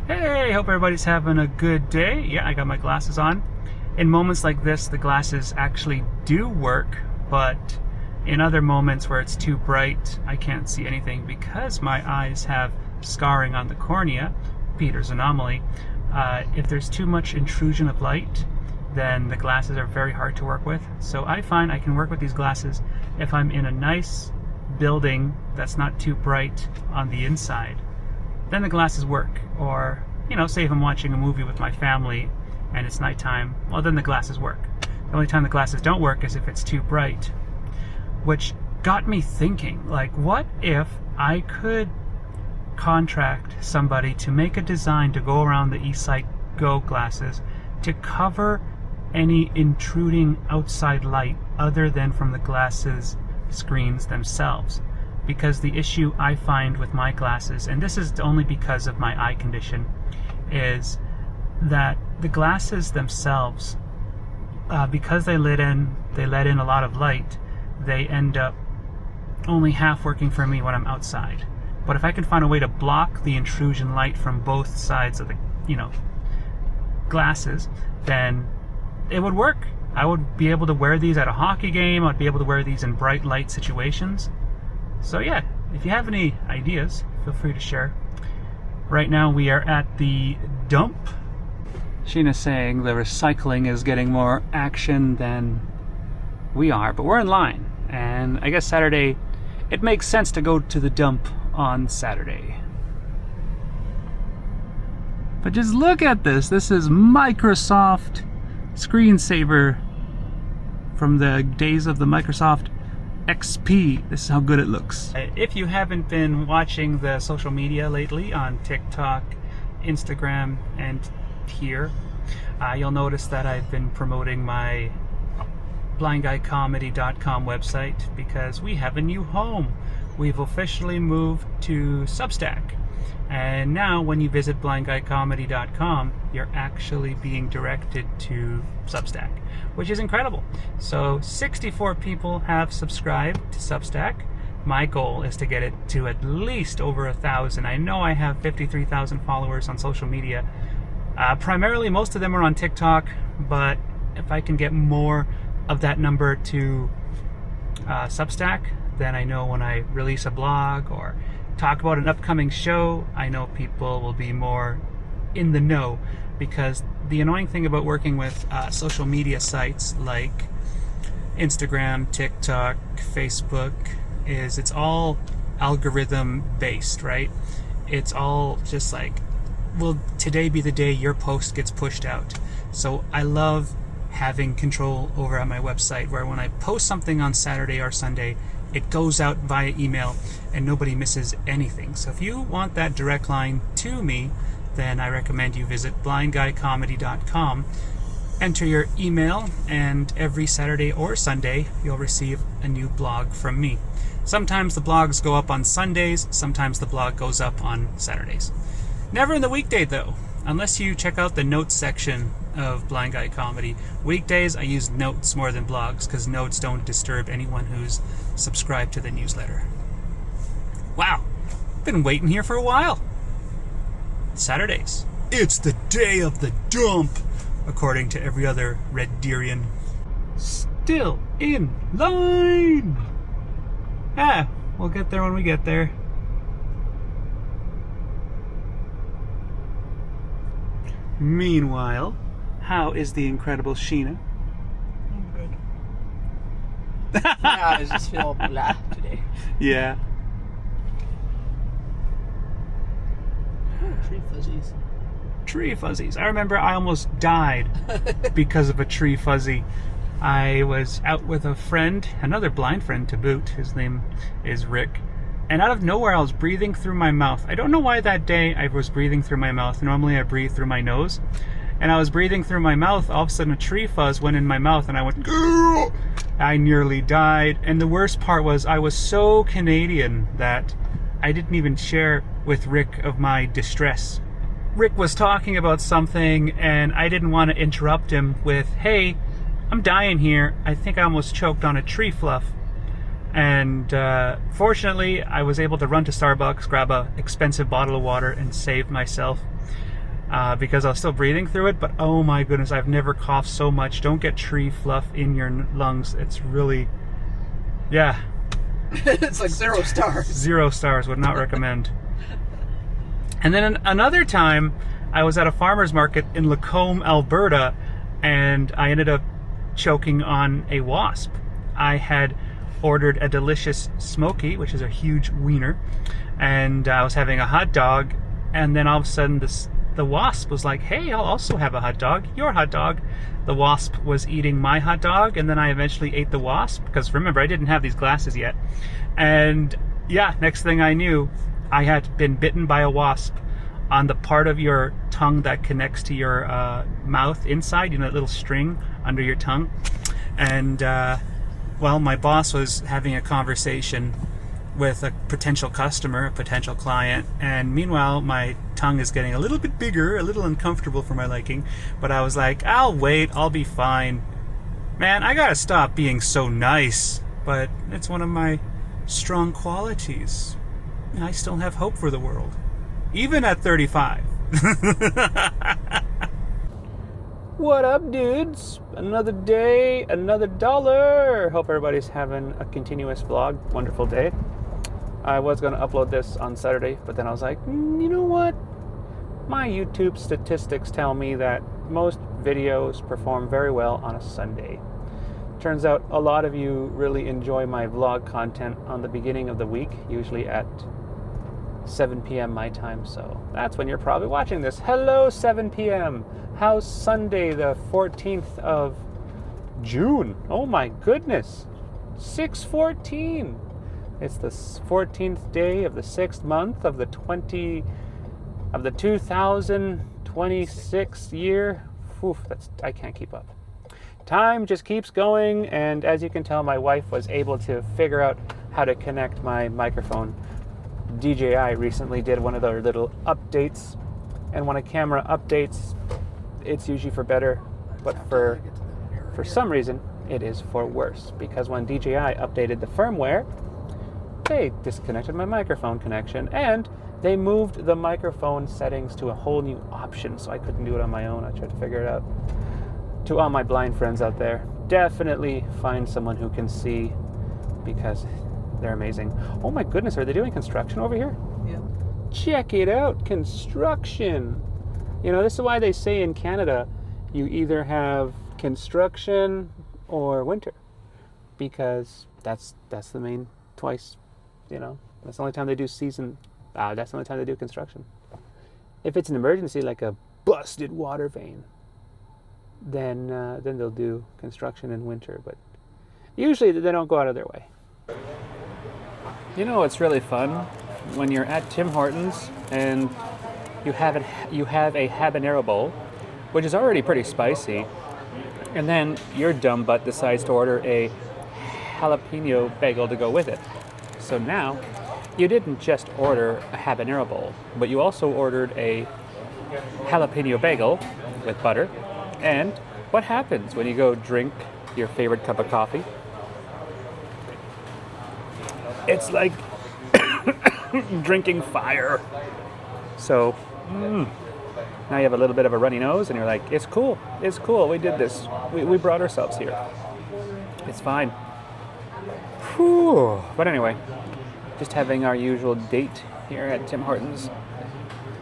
Hey, hope everybody's having a good day. Yeah, I got my glasses on. In moments like this, the glasses actually do work, but in other moments where it's too bright, I can't see anything because my eyes have scarring on the cornea, Peters Anomaly. If there's too much intrusion of light, then the glasses are very hard to work with. So I find I can work with these glasses if I'm in a nice building that's not too bright on the inside. Then the glasses work. Or, say if I'm watching a movie with my family and it's nighttime, well, then the glasses work. The only time the glasses don't work is if it's too bright. Which got me thinking, like, what if I could contract somebody to make a design to go around the eSightGo glasses to cover any intruding outside light other than from the glasses screens themselves? Because the issue I find with my glasses, and this is only because of my eye condition, is that the glasses themselves, because they let in a lot of light, they end up only half working for me when I'm outside. But if I can find a way to block the intrusion light from both sides of the glasses, then it would work. I would be able to wear these at a hockey game. I'd be able to wear these in bright light situations. So yeah, if you have any ideas, feel free to share. Right now we are at the dump. Sheena's saying the recycling is getting more action than we are, but we're in line. And I guess Saturday, it makes sense to go to the dump on Saturday. But just look at this. This is Microsoft screensaver from the days of the Microsoft XP. This is how good it looks. If you haven't been watching the social media lately on TikTok, Instagram, and here, you'll notice that I've been promoting my blindguycomedy.com website because we have a new home. We've officially moved to Substack. And now when you visit blindguycomedy.com, you're actually being directed to Substack, which is incredible. So 64 people have subscribed to Substack. My goal is to get it to at least over 1,000. I know I have 53,000 followers on social media. Primarily, most of them are on TikTok, but if I can get more of that number to Substack, then I know when I release a blog or talk about an upcoming show, I know people will be more in the know. Because the annoying thing about working with social media sites like Instagram, TikTok, Facebook is it's all algorithm based, right? It's all just like, will today be the day your post gets pushed out? So I love having control over at my website where when I post something on Saturday or Sunday, it goes out via email and nobody misses anything. So if you want that direct line to me, then I recommend you visit blindguycomedy.com, enter your email, and every Saturday or Sunday you'll receive a new blog from me. Sometimes the blogs go up on Sundays, sometimes the blog goes up on Saturdays. Never in the weekday though, unless you check out the notes section of Blind Guy Comedy. Weekdays I use notes more than blogs because notes don't disturb anyone who's subscribed to the newsletter. Wow, been waiting here for a while. Saturdays. It's the day of the dump, according to every other Red Deerian. Still in line! We'll get there when we get there. Meanwhile, how is the incredible Sheena? I'm good. Yeah, I just feel blah today. Yeah. Tree fuzzies. Tree fuzzies. I remember I almost died because of a tree fuzzy. I was out with a friend, another blind friend to boot. His name is Rick. And out of nowhere, I was breathing through my mouth. I don't know why that day I was breathing through my mouth. Normally I breathe through my nose. And I was breathing through my mouth. All of a sudden a tree fuzz went in my mouth and I went, "Gah!" I nearly died. And the worst part was I was so Canadian that I didn't even share with Rick of my distress. Rick was talking about something and I didn't want to interrupt him with, "Hey, I'm dying here. I think I almost choked on a tree fluff." And fortunately, I was able to run to Starbucks, grab an expensive bottle of water, and save myself. because I was still breathing through it. But oh my goodness, I've never coughed so much. Don't get tree fluff in your lungs. It's really, yeah. It's like 0 stars. 0 stars, would not recommend. And then another time, I was at a farmer's market in Lacombe, Alberta, and I ended up choking on a wasp. I had ordered a delicious smoky, which is a huge wiener, and I was having a hot dog, and then all of a sudden the wasp was like, hey, I'll also have a hot dog, your hot dog. The wasp was eating my hot dog, and then I eventually ate the wasp, because remember, I didn't have these glasses yet. And yeah, next thing I knew, I had been bitten by a wasp on the part of your tongue that connects to your mouth inside, that little string under your tongue. And well, my boss was having a conversation with a potential customer, a potential client, and meanwhile my tongue is getting a little bit bigger, a little uncomfortable for my liking, but I was like, I'll wait, I'll be fine. Man, I gotta stop being so nice, but it's one of my strong qualities. I still have hope for the world, even at 35. What up, dudes? Another day, another dollar. Hope everybody's having a continuous vlog. Wonderful day. I was going to upload this on Saturday, but then I was like, you know what? My YouTube statistics tell me that most videos perform very well on a Sunday. Turns out a lot of you really enjoy my vlog content on the beginning of the week, usually at 7 p.m. my time, so that's when you're probably watching this. Hello, 7 p.m. How's Sunday, the 14th of June? Oh my goodness, 6/14. It's the 14th day of the 6th month of the 2026 year. Oof, I can't keep up. Time just keeps going, and as you can tell, my wife was able to figure out how to connect my microphone. DJI recently did one of their little updates, and when a camera updates, it's usually for better, but for some reason it is for worse, because when DJI updated the firmware, they disconnected my microphone connection, and they moved the microphone settings to a whole new option, so I couldn't do it on my own. I tried to figure it out. To all my blind friends out there, definitely find someone who can see, because they're amazing. Oh my goodness, are they doing construction over here? Yeah. Check it out, construction. This is why they say in Canada, you either have construction or winter, because that's the main twice, that's the only time they do season, that's the only time they do construction. If it's an emergency, like a busted water vein, then they'll do construction in winter, but usually they don't go out of their way. It's really fun when you're at Tim Hortons and you have a habanero bowl, which is already pretty spicy, and then your dumb butt decides to order a jalapeno bagel to go with it. So now you didn't just order a habanero bowl, but you also ordered a jalapeno bagel with butter. And what happens when you go drink your favorite cup of coffee? It's like drinking fire. So now you have a little bit of a runny nose, and you're like, it's cool, we did this, we brought ourselves here, it's fine. Whew. But anyway, just having our usual date here at Tim Hortons.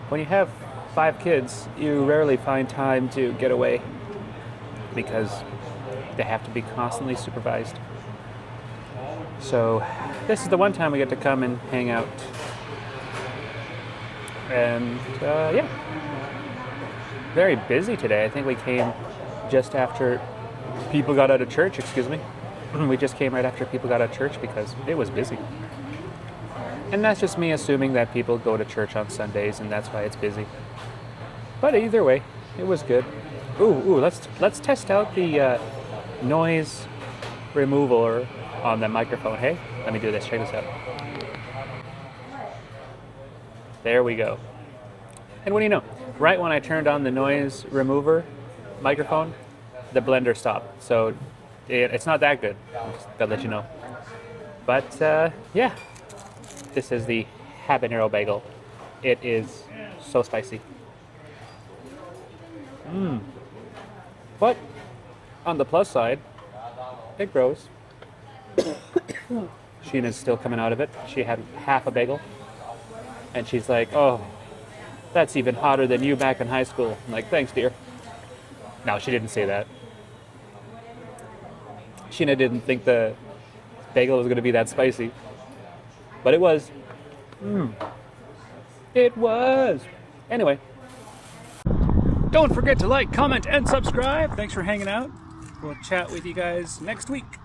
When you have 5 kids, you rarely find time to get away, because they have to be constantly supervised. So this is the one time we get to come and hang out. And yeah, very busy today. I think we came just after people got out of church, We just came right after people got out of church because it was busy. And that's just me assuming that people go to church on Sundays and that's why it's busy. But either way, it was good. Ooh, let's test out the noise removal on the microphone. Hey, let me do this. Check this out. There we go. And what do you know? Right when I turned on the noise remover microphone, the blender stopped. So it's not that good. I'm just gotta let you know. But yeah, this is the habanero bagel. It is so spicy. But on the plus side, it grows. Sheena's still coming out of it. She had half a bagel. And she's like, oh, that's even hotter than you back in high school. I'm like, thanks, dear. No, she didn't say that. Sheena didn't think the bagel was going to be that spicy. But it was. It was. Anyway. Don't forget to like, comment, and subscribe. Thanks for hanging out. We'll chat with you guys next week.